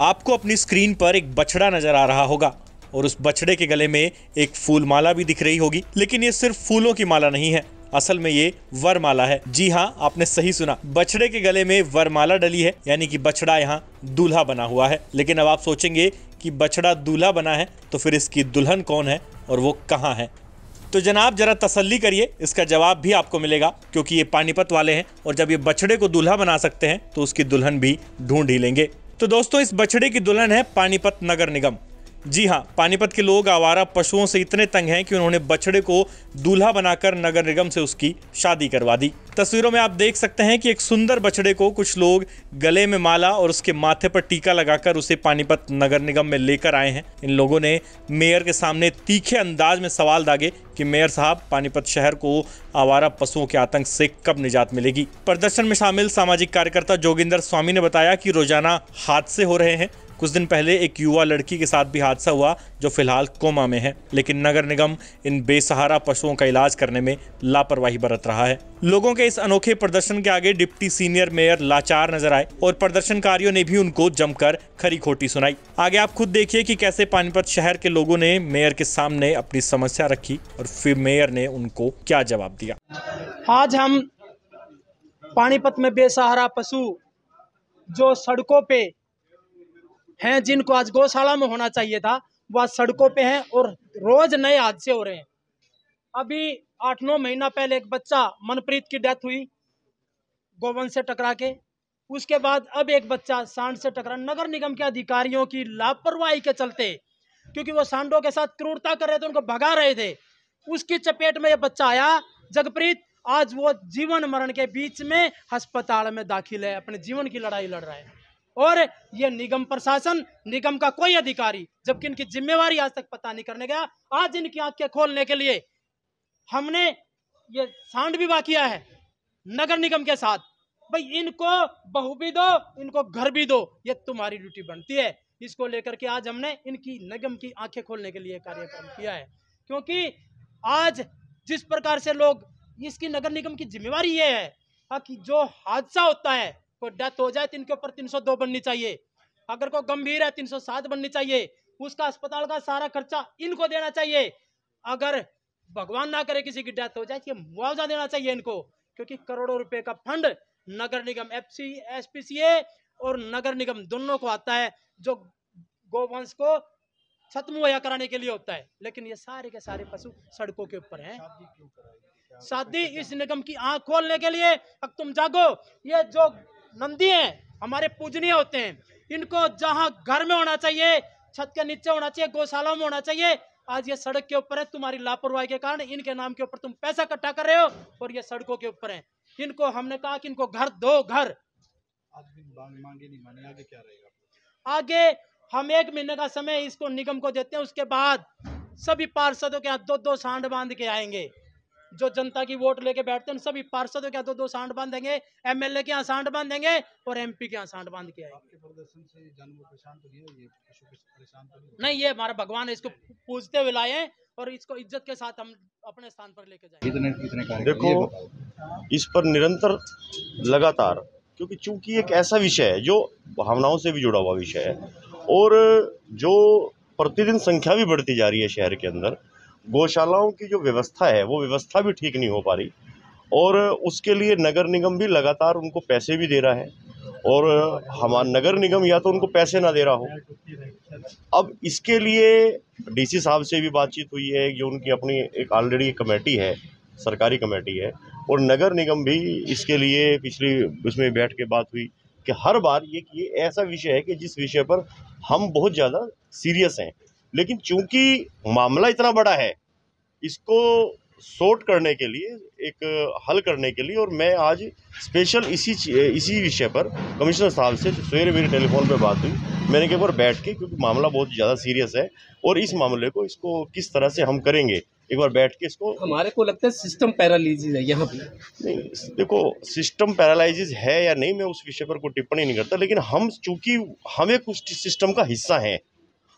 आपको अपनी स्क्रीन पर एक बछड़ा नजर आ रहा होगा और उस बछड़े के गले में एक फूल माला भी दिख रही होगी, लेकिन ये सिर्फ फूलों की माला नहीं है, असल में ये वरमाला है। जी हाँ, आपने सही सुना, बछड़े के गले में वरमाला डली है, यानी कि बछड़ा यहाँ दूल्हा बना हुआ है। लेकिन अब आप सोचेंगे कि बछड़ा दूल्हा बना है तो फिर इसकी दुल्हन कौन है और वो कहाँ है? तो जनाब जरा तसल्ली करिए, इसका जवाब भी आपको मिलेगा, क्योंकि ये पानीपत वाले हैं और जब ये बछड़े को दूल्हा बना सकते हैं तो उसकी दुल्हन भी ढूंढ ही लेंगे। तो दोस्तों, इस बछड़े की दुल्हन है पानीपत नगर निगम। जी हाँ, पानीपत के लोग आवारा पशुओं से इतने तंग हैं कि उन्होंने बछड़े को दूल्हा बनाकर नगर निगम से उसकी शादी करवा दी। तस्वीरों में आप देख सकते हैं कि एक सुंदर बछड़े को कुछ लोग गले में माला और उसके माथे पर टीका लगाकर उसे पानीपत नगर निगम में लेकर आए हैं। इन लोगों ने मेयर के सामने तीखे अंदाज में सवाल दागे कि मेयर साहब, पानीपत शहर को आवारा पशुओं के आतंक से कब निजात मिलेगी? प्रदर्शन में शामिल सामाजिक कार्यकर्ता जोगिंदर स्वामी ने बताया कि रोजाना हादसे हो रहे हैं। कुछ दिन पहले एक युवा लड़की के साथ भी हादसा हुआ जो फिलहाल कोमा में है, लेकिन नगर निगम इन बेसहारा पशुओं का इलाज करने में लापरवाही बरत रहा है। लोगों के इस अनोखे प्रदर्शन के आगे डिप्टी सीनियर मेयर लाचार नजर आए और प्रदर्शनकारियों ने भी उनको जमकर खरी खोटी सुनाई। आगे आप खुद देखिए कि कैसे पानीपत शहर के लोगों ने मेयर के सामने अपनी समस्या रखी और फिर मेयर ने उनको क्या जवाब दिया। आज हम पानीपत में बेसहारा पशु जो सड़कों पे हैं, जिनको आज गौशाला में होना चाहिए था, वह सड़कों पे हैं और रोज नए हादसे हो रहे हैं। अभी 8-9 महीना पहले एक बच्चा मनप्रीत की डेथ हुई गोवंश से टकरा के। उसके बाद अब एक बच्चा सांड से टकरा, नगर निगम के अधिकारियों की लापरवाही के चलते, क्योंकि वो सांडों के साथ क्रूरता कर रहे थे, उनको भगा रहे थे, उसकी चपेट में ये बच्चा आया जगप्रीत। आज वो जीवन मरण के बीच में अस्पताल में दाखिल है, अपने जीवन की लड़ाई लड़ रहा है। और ये निगम प्रशासन, निगम का कोई अधिकारी, जबकि इनकी जिम्मेवारी आज तक पता नहीं करने गया। आज इनकी आंखें खोलने के लिए हमने ये सांड विवाह किया है नगर निगम के साथ। भाई, इनको बहू भी दो, इनको घर भी दो, ये तुम्हारी ड्यूटी बनती है। इसको लेकर के आज हमने इनकी निगम की आंखें खोलने के लिए कार्यक्रम किया है, क्योंकि आज जिस प्रकार से लोग, इसकी नगर निगम की जिम्मेवारी ये है कि जो हादसा होता है, कोई डेथ हो जाए तो इनके ऊपर 302 बननी चाहिए, अगर कोई गंभीर है 307 बननी चाहिए, उसका अस्पताल का सारा खर्चा इनको देना चाहिए। अगर भगवान ना करे किसी की डेथ हो जाए, ये मुआवजा देना चाहिए इनको, क्योंकि करोड़ों रुपए का फंड नगर निगम एसपीसीए और नगर निगम दोनों को आता है, जो गोवंश को छत मुहैया कराने के लिए होता है। लेकिन ये सारे के सारे पशु सड़कों के ऊपर हैं। शादी इस निगम की आंख खोलने के लिए। अब तुम जागो, ये जो नंदी हैं हमारे पूजनीय होते हैं, इनको जहां घर में होना चाहिए, छत के नीचे होना चाहिए, गौशाला में होना चाहिए, आज ये सड़क के ऊपर है। तुम्हारी लापरवाही के कारण इनके नाम के ऊपर तुम पैसा इकट्ठा कर रहे हो और ये सड़कों के ऊपर हैं। इनको हमने कहा कि इनको घर दो, घर। मांगे नहीं माने, आगे क्या रहेगा? आगे हम 1 महीने का समय इसको निगम को देते हैं, उसके बाद सभी पार्षदों के यहाँ 2-2 सांड बांध के आएंगे। जो जनता की वोट लेके बैठते हैं सभी पार्षदों के यहाँ 2-2 सांड बांधेंगे, एमएलए के यहाँ सांड बांधेंगे और एमपी के यहाँ सांड बांध के आएंगे। आपके प्रदर्शन से जानवर परेशान तो नहीं है, ये पशु परेशान तो नहीं, ये हमारा भगवान है, इसको पूजते हुए लाए हैं और इसको इज्जत के साथ हम अपने स्थान पर लेके जाएंगे। कितने देखो, इस पर निरंतर लगातार, क्योंकि चूंकि एक ऐसा विषय है जो भावनाओं से भी जुड़ा हुआ विषय है और जो प्रतिदिन संख्या भी बढ़ती जा रही है शहर के अंदर, गौशालाओं की जो व्यवस्था है वो व्यवस्था भी ठीक नहीं हो पा रही और उसके लिए नगर निगम भी लगातार उनको पैसे भी दे रहा है और हमारा नगर निगम या तो उनको पैसे ना दे रहा हो। अब इसके लिए डीसी साहब से भी बातचीत हुई है, जो उनकी अपनी एक ऑलरेडी कमेटी है, सरकारी कमेटी है, और नगर निगम भी इसके लिए पिछली उसमें बैठ के बात हुई कि हर बार ये ऐसा विषय है कि जिस विषय पर हम बहुत ज़्यादा सीरियस हैं, लेकिन चूंकि मामला इतना बड़ा है, इसको सॉर्ट करने के लिए, एक हल करने के लिए, और मैं आज स्पेशल इसी विषय पर कमिश्नर साहब से सवेरे मेरी टेलीफोन पे बात हुई, मैंने एक बार बैठ के, क्योंकि मामला बहुत ज़्यादा सीरियस है और इस मामले को इसको किस तरह से हम करेंगे, एक बार बैठ के इसको। हमारे को लगता है सिस्टम पैरालिसिस है यहाँ पे। नहीं, देखो, सिस्टम पैरालाइजिस है या नहीं, मैं उस विषय पर कोई टिप्पणी नहीं करता, लेकिन हम चूंकि हमें कुछ सिस्टम का हिस्सा हैं,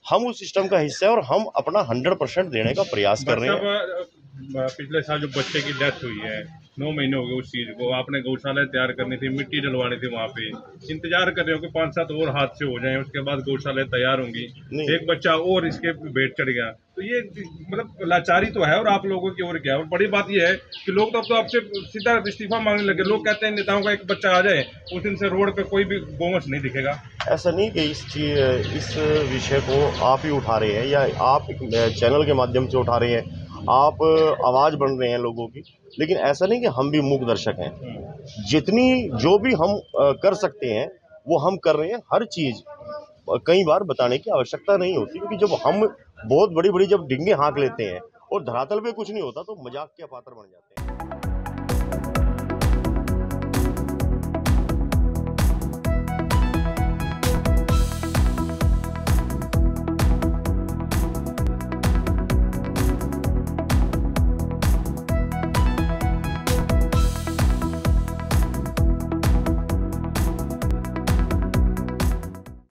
हम उस सिस्टम का हिस्सा है और हम अपना 100% देने का प्रयास कर रहे हैं। पिछले साल जो बच्चे की डेथ हुई है, 9 महीने हो गए उस चीज को। आपने गौशाला तैयार करनी थी, मिट्टी डलवानी थी, वहाँ पे इंतजार कर रहे हो कि 5-7 और हादसे हो जाएं, उसके बाद गौशाला तैयार होंगी। एक बच्चा और इसके भेंट चढ़ गया, तो ये मतलब लाचारी तो है और आप लोगों की। और क्या, और बड़ी बात ये है कि लोग तो अब तो आपसे सीधा इस्तीफा मांगने लगे। लोग कहते हैं नेताओं का एक बच्चा आ जाए उस दिन से रोड पे कोई भी गोवंश नहीं दिखेगा। ऐसा नहीं कि इस विषय को आप ही उठा रहे हैं या आप चैनल के माध्यम से उठा रहे हैं, आप आवाज़ बन रहे हैं लोगों की, लेकिन ऐसा नहीं कि हम भी मूक दर्शक हैं। जो भी हम कर सकते हैं वो हम कर रहे हैं। हर चीज़ कई बार बताने की आवश्यकता नहीं होती, क्योंकि जब हम बहुत बड़ी बड़ी जब डिंगे हाँक लेते हैं और धरातल पे कुछ नहीं होता तो मजाक के पात्र बन जाते हैं।